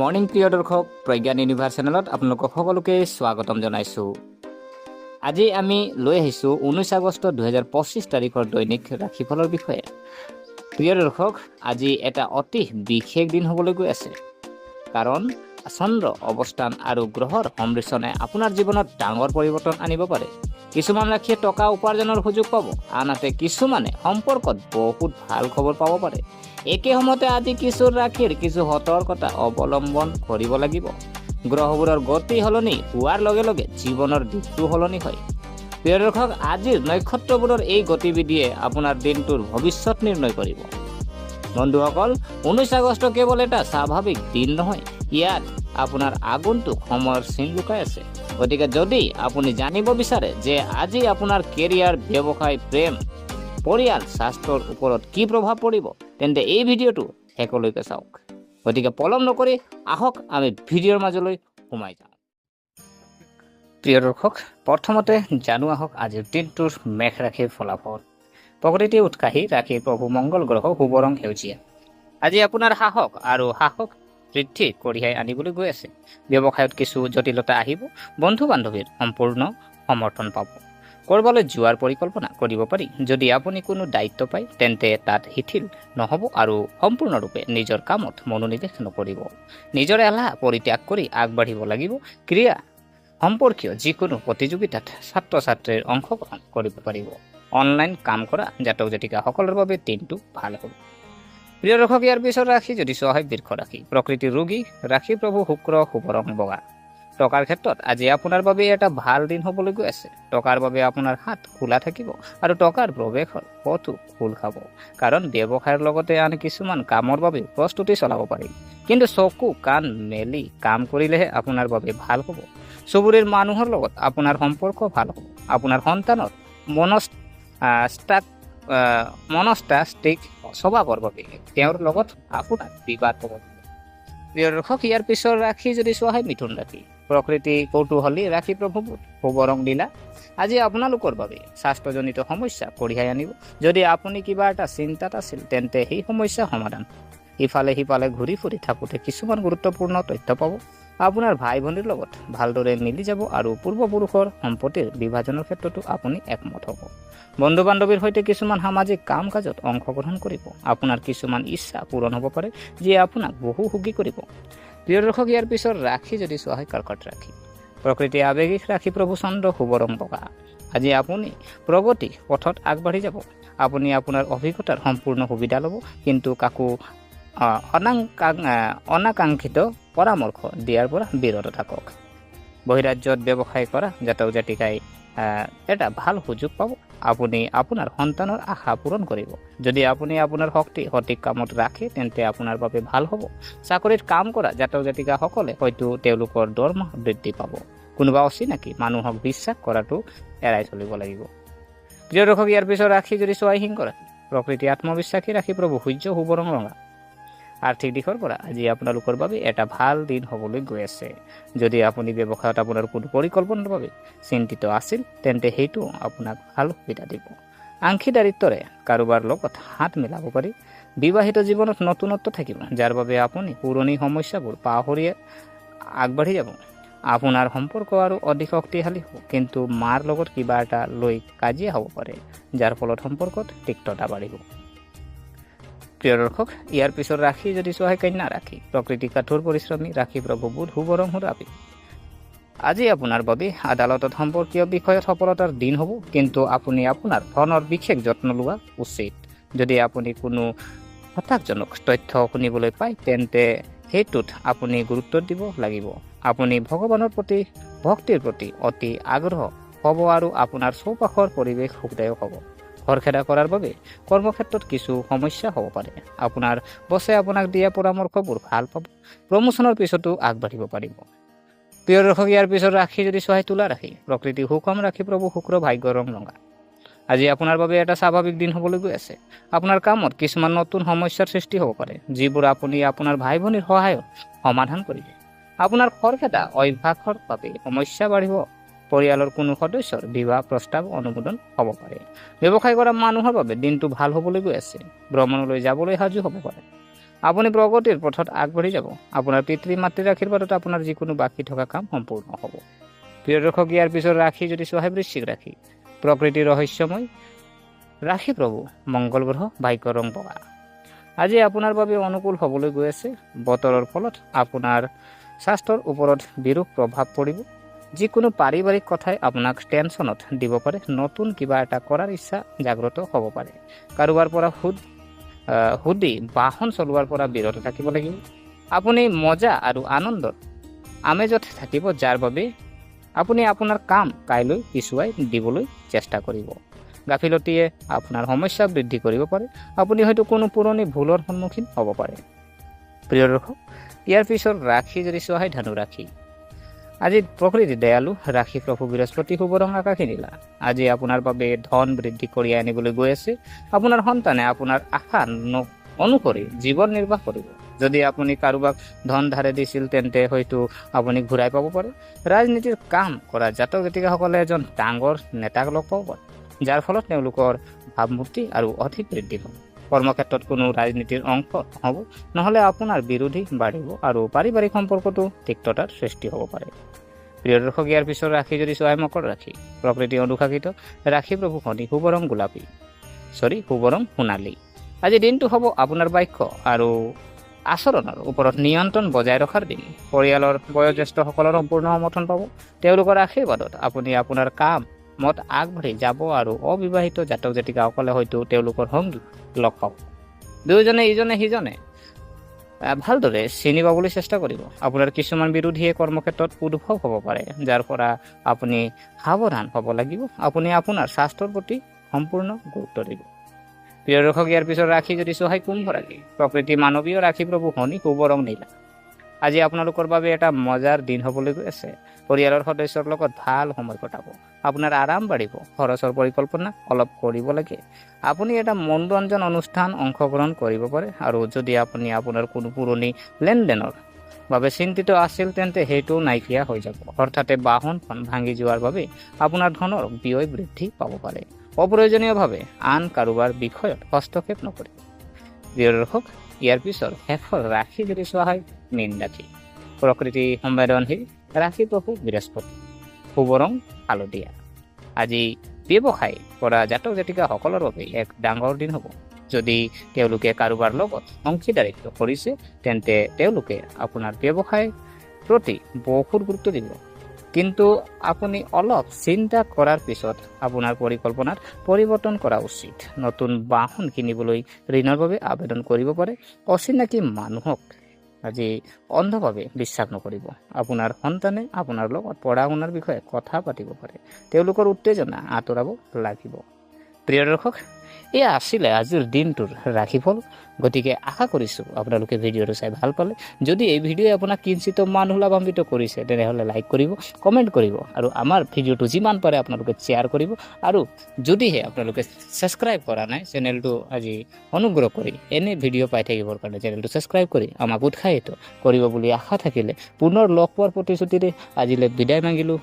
Morning প্ৰিয় দৰ্শক, Pragyan universe চেনেলত আপোনালোকক সকলোকে স্বাগতম জনাইছোঁ। আজি আমি লৈ আহিছোঁ 19 আগষ্ট 2025 তাৰিখৰ দৈনিক ৰাশিফলৰ বিষয়ে। প্ৰিয় দৰ্শক, আজি এটা অতি বিশেষ দিন হ'বলৈ গৈ আছে, কাৰণ চন্দ্ৰ অৱস্থান আৰু গ্ৰহৰ সংমিশ্ৰণে আপোনাৰ জীৱনত ডাঙৰ পৰিৱৰ্তন আনিব পাৰে। কিছুমান ৰাশিয়ে টকা উপাৰ্জনৰ সুযোগ পাব, আনহাতে কিছুমানে সম্পৰ্কত বহুত ভাল খবৰ পাব পাৰে। একে সময়তে আজি কিছু ৰাশিৰ কিছু সতৰ্কতা অৱলম্বন কৰিব লাগিব। গ্ৰহবোৰৰ গতি সলনি হোৱাৰ লগে লগে জীৱনৰ দিশটো সলনি হয়। প্ৰিয় দৰ্শক, আজিৰ নক্ষত্ৰবোৰৰ এই গতিবিধিয়ে আপোনাৰ দিনটোৰ ভৱিষ্যত নিৰ্ণয় কৰিব। বন্ধুসকল, 19 আগষ্ট কেৱল এটা স্বাভাৱিক দিন নহয়, ইয়াত আপোনাৰ আগন্তুক সময়ৰ চিন লুকাই আছে। গতিকে যদি আপুনি জানিব বিচাৰে যে আজি আপোনাৰ কেৰিয়াৰ, ব্যৱসায়, প্ৰেম, পৰিয়াল, স্বাস্থ্যৰ ওপৰত কি প্ৰভাৱ পৰিব, তেন্তে এই ভিডিঅ'টো শেষলৈকে চাওক। গতিকে পলম নকৰি আহক আমি ভিডিঅ'ৰ মাজলৈ সোমাই যাওঁ। প্ৰিয় দৰ্শক, প্ৰথমতে জানো আহক আজিৰ দিনটোৰ মেষ ৰাশিৰ ফলাফল। প্ৰকৃতি উৎসাহী ৰাশিৰ প্ৰভু মংগল গ্ৰহ শুভ ৰং সেউজীয়া। আজি আপোনাৰ সাহস বৃদ্ধি কঢ়িয়াই আনিবলৈ গৈ আছে। ব্যৱসায়ত কিছু জটিলতা আহিব, বন্ধু বান্ধৱীৰ সম্পূৰ্ণ সমৰ্থন পাব। ক'ৰবালৈ যোৱাৰ পৰিকল্পনা কৰিব পাৰি। যদি আপুনি কোনো দায়িত্ব পায় তেন্তে তাত শিথিল নহ'ব আৰু সম্পূৰ্ণৰূপে নিজৰ কামত মনোনিৱেশ নকৰিব। নিজৰ এলাহ পৰিত্যাগ কৰি আগবাঢ়িব লাগিব। ক্ৰীড়া সম্পৰ্কীয় যিকোনো প্ৰতিযোগিতাত ছাত্ৰ ছাত্ৰীৰ অংশগ্ৰহণ কৰিব পাৰিব। অনলাইন কাম কৰা জাতক জাতিকাসকলৰ বাবে দিনটো ভাল হ'ব। প্ৰিয় দৰ্শক, ইয়াৰ পিছত ৰাশি যদি চোৱা হয় বৃষ ৰাশি। প্ৰকৃতিৰ ৰোগী ৰাশি প্ৰভু শুক্ৰ শুভ ৰং বগা। টকাৰ ক্ষেত্ৰত আজি আপোনাৰ বাবে এটা ভাল দিন হ'বলৈ গৈ আছে। টকাৰ বাবে আপোনাৰ হাত খোলা থাকিব আৰু টকাৰ প্ৰৱেশৰ পথো খোল খাব, কাৰণ ব্যৱসায়ৰ লগতে আন কিছুমান কামৰ বাবে প্ৰস্তুতি চলাব পাৰি। কিন্তু চকু কাণ মেলি কাম কৰিলেহে আপোনাৰ বাবে ভাল হ'ব। চুবুৰীৰ মানুহৰ লগত আপোনাৰ সম্পৰ্ক ভাল হ'ব। আপোনাৰ সন্তানৰ মনস্তাত্ত্বিক স্বভাৱৰ বাবে তেওঁৰ লগত আপোনাৰ বিবাদ হ'ব। প্ৰিয় দৰ্শক, ইয়াৰ পিছৰ ৰাশি যদি চোৱা হয় মিথুন ৰাশি। প্ৰকৃতি কৌতূহলী ৰাশি প্ৰভু শুভ ৰং নীলা। আজি আপোনালোকৰ বাবে স্বাস্থ্যজনিত সমস্যা কঢ়িয়াই আনিব। যদি আপুনি কিবা এটা চিন্তাত আছিল তেন্তে সেই সমস্যা সমাধান। ইফালে সিফালে ঘূৰি ফুৰি থাকোঁতে কিছুমান গুৰুত্বপূৰ্ণ তথ্য পাব। আপোনাৰ ভাই ভনীৰ লগত ভালদৰে মিলি যাব আৰু পূৰ্বপুৰুষৰ সম্পত্তিৰ বিভাজনৰ ক্ষেত্ৰতো আপুনি একমত হ'ব। বন্ধু বান্ধৱীৰ সৈতে কিছুমান সামাজিক কাম কাজত অংশগ্ৰহণ কৰিব। আপোনাৰ কিছুমান ইচ্ছা পূৰণ হ'ব পাৰে, যিয়ে আপোনাক বহু সুখী কৰিব। প্ৰিয় দৰ্শক, ইয়াৰ পিছত ৰাশি যদি চোৱা হয় কৰ্কট ৰাশি। প্ৰকৃতি আৱেগিক ৰাশি প্ৰভু চন্দ্ৰ শুভ ৰং বগা। আজি আপুনি প্ৰগতি পথত আগবাঢ়ি যাব। আপুনি আপোনাৰ অভিজ্ঞতাৰ সম্পূৰ্ণ সুবিধা ল'ব, কিন্তু কাকো অনাকাংক্ষিত পৰামৰ্শ দিয়াৰ পৰা বিৰত থাকক। বহিৰাজ্যত ব্যৱসায় কৰা জাতক জাতিকাই এটা ভাল সুযোগ পাব। আপুনি আপোনাৰ সন্তানৰ আশা পূৰণ কৰিব। যদি আপুনি আপোনাৰ শক্তি সঠিক কামত ৰাখে তেন্তে আপোনাৰ বাবে ভাল হ'ব। চাকৰিত কাম কৰা জাতক জাতিকাসকলে হয়তো তেওঁলোকৰ দৰমহা বৃদ্ধি পাব। কোনোবা অচিনাকি মানুহক বিশ্বাস কৰাটো এৰাই চলিব লাগিব। প্ৰিয় দৰ্শক, ইয়াৰ পিছত ৰাশি যদি চোৱা সিংহ ৰাশি। প্ৰকৃতি আত্মবিশ্বাসী ৰাশি প্ৰভু সূৰ্য শুভ ৰং ৰঙা। আৰ্থিক দিশৰ পৰা আজি আপোনালোকৰ বাবে এটা ভাল দিন হ'বলৈ গৈ আছে। যদি আপুনি ব্যৱসায়ত আপোনাৰ কোনো পৰিকল্পনাৰ বাবে চিন্তিত আছিল তেন্তে সেইটো আপোনাক ভাল সুবিধা দিব। অংশীদাৰিত্বৰে কাৰোবাৰ লগত হাত মিলাব পাৰি। বিবাহিত জীৱনত নতুনত্ব থাকিব, যাৰ বাবে আপুনি পুৰণি সমস্যাবোৰ পাহৰি আগবাঢ়ি যাব। আপোনাৰ সম্পৰ্ক আৰু অধিক শক্তিশালী হ'ব, কিন্তু মাৰ লগত কিবা এটা লৈ কাজিয়া হ'ব পাৰে, যাৰ ফলত সম্পৰ্কত তিক্ততা বাঢ়িব। প্ৰিয় দৰ্শক, ইয়াৰ পিছত ৰাশি যদি চোৱা হয় কন্যা ৰাশি। প্ৰকৃতি কঠোৰ পৰিশ্ৰমী ৰাশি প্ৰভু বুধ শুভ ৰং সুৰাবি। আজি আপোনাৰ বাবে আদালতত সম্পৰ্কীয় বিষয়ত সফলতাৰ দিন হ'ব, কিন্তু আপুনি আপোনাৰ ধনৰ বিশেষ যত্ন লোৱা উচিত। যদি আপুনি কোনো হতাশজনক তথ্য শুনিবলৈ পায় তেন্তে সেইটোত আপুনি গুৰুত্ব দিব লাগিব। আপুনি ভগৱানৰ প্ৰতি ভক্তিৰ প্ৰতি অতি আগ্ৰহ হ'ব আৰু আপোনাৰ চৌপাশৰ পৰিৱেশ সুখদায়ক হ'ব। খৰখেদা কৰাৰ বাবে কৰ্মক্ষেত্ৰত কিছু সমস্যা হ'ব পাৰে। আপোনাৰ বছে আপোনাক দিয়া পৰামৰ্শবোৰ ভাল পাব। প্ৰমোচনৰ পিছতো আগবাঢ়িব পাৰিব। প্ৰিয় দৰ্শক, ইয়াৰ পিছত ৰাশি যদি চোৱা হয় তুলা ৰাশি। প্ৰকৃতি সুষম ৰাশি প্ৰভু শুক্ৰ ভাগ্য ৰং ৰঙা। আজি আপোনাৰ বাবে এটা স্বাভাৱিক দিন হ'বলৈ গৈ আছে। আপোনাৰ কামত কিছুমান নতুন সমস্যাৰ সৃষ্টি হ'ব পাৰে, যিবোৰ আপুনি আপোনাৰ ভাই ভনীৰ সহায়ত সমাধান কৰিব। আপোনাৰ খৰখেদা অভ্যাসৰ বাবে সমস্যা বাঢ়িব। পৰিয়ালৰ কোনো সদস্যৰ বিবাহ প্ৰস্তাৱ অনুমোদন হ'ব পাৰে। ব্যৱসায় কৰা মানুহৰ বাবে দিনটো ভাল হ'বলৈ গৈ আছে। ভ্ৰমণলৈ যাবলৈ সাজু হ'ব পাৰে। আপুনি প্ৰগতিৰ পথত আগবাঢ়ি যাব। আপোনাৰ পিতৃ মাতৃৰ আশীৰ্বাদত আপোনাৰ যিকোনো বাকী থকা কাম সম্পূৰ্ণ হ'ব। প্ৰিয় দৰ্শক, ইয়াৰ পিছত ৰাশি যদি চোৱা হয় বৃশ্চিক ৰাশি। প্ৰকৃতিৰ ৰহস্যময় ৰাশি প্ৰভু মংগল গ্ৰহ, ভাগ্য ৰং বগা। আজি আপোনাৰ বাবে অনুকূল হ'বলৈ গৈ আছে। বতৰৰ ফলত আপোনাৰ স্বাস্থ্যৰ ওপৰত বিৰূপ প্ৰভাৱ পৰিব। যিকোনো পাৰিবাৰিক কথাই আপোনাক টেনশ্যনত দিব পাৰে। নতুন কিবা এটা কৰাৰ ইচ্ছা জাগ্ৰত হ'ব পাৰে। কাৰোবাৰ পৰা সুধি বাহন চলোৱাৰ পৰা বিৰত থাকিব লাগিব। আপুনি মজা আৰু আনন্দত আমেজত থাকিব, যাৰ বাবে আপুনি আপোনাৰ কাম কাইলৈ পিছুৱাই দিবলৈ চেষ্টা কৰিব। গাফিলতিয়ে আপোনাৰ সমস্যা বৃদ্ধি কৰিব পাৰে। আপুনি হয়তো কোনো পুৰণি ভুলৰ সন্মুখীন হ'ব পাৰে। প্ৰিয় দৰ্শক, ইয়াৰ পিছত ৰাশি যদি চোৱা হয় ধনু ৰাশি। আজি প্ৰকৃতি দয়ালু ৰাশি প্ৰভু বৃহস্পতি, শুভ ৰং আকাশী নীলা। আজি আপোনাৰ বাবে ধন বৃদ্ধি কৰি আনিবলৈ গৈ আছে। আপোনাৰ সন্তানে আপোনাৰ আশা অনুসৰি জীৱন নিৰ্বাহ কৰিব। যদি আপুনি কাৰোবাক ধন ধাৰে দিছিল তেন্তে হয়তো আপুনি ঘূৰাই পাব পাৰে। ৰাজনীতিৰ কাম কৰা জাতক জাতিকাসকলে এজন ডাঙৰ নেতাক লগ পাব পাৰে, যাৰ ফলত তেওঁলোকৰ ভাৱমূৰ্তি আৰু অধিক বৃদ্ধি হ'ব। কৰ্মক্ষেত্ৰত কোনো ৰাজনীতিৰ অংশ হ'ব, নহ'লে আপোনাৰ বিৰোধী বাঢ়িব আৰু পাৰিবাৰিক সম্পৰ্কতো তিক্ততাৰ সৃষ্টি হ'ব পাৰে। প্ৰিয় দৰ্শক, ইয়াৰ পিছত ৰাশি যদি চোৱা হয় মকৰ ৰাশি। প্ৰকৃতি অনুশাসিত ৰাশি প্ৰভু শনি, শুভ ৰং শুভ ৰং সোণালী। আজি দিনটো হ'ব আপোনাৰ বাক্য আৰু আচৰণৰ ওপৰত নিয়ন্ত্ৰণ বজাই ৰখাৰ দিন। পৰিয়ালৰ বয়োজ্যেষ্ঠসকলৰ সম্পূৰ্ণ সমৰ্থন পাব। তেওঁলোকৰ আশীৰ্বাদত আপুনি আপোনাৰ কামত আগবাঢ়ি যাব আৰু অবিবাহিত জাতক জাতিকাসকলে হয়তো তেওঁলোকৰ সংগী লগ পাব। দুয়োজনে ইজনে সিজনে ভালদৰে চিনি পাবলৈ চেষ্টা কৰিব। আপোনাৰ কিছুমান বিৰোধীয়ে কৰ্মক্ষেত্ৰত উদ্ভৱ হ'ব পাৰে, যাৰ পৰা আপুনি সাৱধান হ'ব লাগিব। আপুনি আপোনাৰ স্বাস্থ্যৰ প্ৰতি সম্পূৰ্ণ গুৰুত্ব দিব। প্ৰিয় দৰ্শক, ইয়াৰ পিছত ৰাশি যদি চোৱা হয় কুম্ভ ৰাশি। প্ৰকৃতি মানৱীয় ৰাশি প্ৰভু শনি, শুভ ৰং নীলা। আজি আপোনালোকৰ বাবে এটা মজাৰ দিন হ'বলৈ গৈ আছে। পৰিয়ালৰ সদস্যৰ লগত ভাল সময় কটাব। আপোনাৰ আৰাম বাঢ়িব। খৰচৰ পৰিকল্পনা অলপ কৰিব লাগে। আপুনি এটা মনোৰঞ্জন অনুষ্ঠান অংশগ্ৰহণ কৰিব পাৰে। আৰু যদি আপুনি আপোনাৰ কোনো পুৰণি লেনদেনৰ বাবে চিন্তিত আছিল তেন্তে সেইটো নাইকিয়া হৈ যাব। হঠাতে বাহনখন ভাঙি যোৱাৰ বাবে আপোনাৰ ধনৰ ব্যয় বৃদ্ধি পাব পাৰে। অপ্ৰয়োজনীয়ভাৱে আন কাৰোবাৰ বিষয়ত হস্তক্ষেপ নকৰিব। প্ৰিয় দৰ্শক, ইয়াৰ পিছত শেষৰ ৰাশি যদি চোৱা হয় মীন ৰাশি। প্ৰকৃতি সংবেদনশীল ৰাশি প্ৰভু বৃহস্পতি, শুভ ৰং হালধীয়া। আজি ব্যৱসায় কৰা জাতক জাতিকাসকলৰ বাবে এক ডাঙৰ দিন হ'ব। যদি তেওঁলোকে কাৰোবাৰ লগত অংশীদাৰিত্ব কৰিছে তেন্তে তেওঁলোকে আপোনাৰ ব্যৱসায়ৰ প্ৰতি বহুত গুৰুত্ব দিব। কিন্তু আপুনি অলপ চিন্তা কৰাৰ পিছত আপোনাৰ পৰিকল্পনাত পৰিৱৰ্তন কৰা উচিত। নতুন বাহন কিনিবলৈ ঋণৰ বাবে আবেদন কৰিব পাৰে। অচিনাকি মানুহক আজি অন্ধভাৱে বিশ্বাস নকৰিব। আপোনাৰ সন্তানে আপোনাৰ লগত পঢ়া শুনাৰ বিষয়ে কথা পাতিব পাৰে। তেওঁলোকৰ উত্তেজনা আঁতৰাব লাগিব। প্ৰিয় দৰ্শক, এয়া আছিলে আজিৰ দিনটোৰ ৰাশিফল। গতিকে আশা কৰিছোঁ আপোনালোকে ভিডিঅ'টো চাই ভাল পালে। যদি এই ভিডিঅ'ই আপোনাক কিঞ্চিত মানুহ লাভান্বিত কৰিছে তেনেহ'লে লাইক কৰিব, কমেণ্ট কৰিব আৰু আমাৰ ভিডিঅ'টো যিমান পাৰে আপোনালোকে শ্বেয়াৰ কৰিব। আৰু যদিহে আপোনালোকে ছাবস্ক্ৰাইব কৰা নাই চেনেলটো আজি অনুগ্ৰহ কৰি এনে ভিডিঅ' পাই থাকিবৰ কাৰণে চেনেলটো ছাবস্ক্ৰাইব কৰি আমাক উৎসাহিত কৰিব বুলি আশা থাকিলে পুনৰ লগ পোৱাৰ প্ৰতিশ্ৰুতিৰে আজিলৈ বিদায় মাগিলোঁ।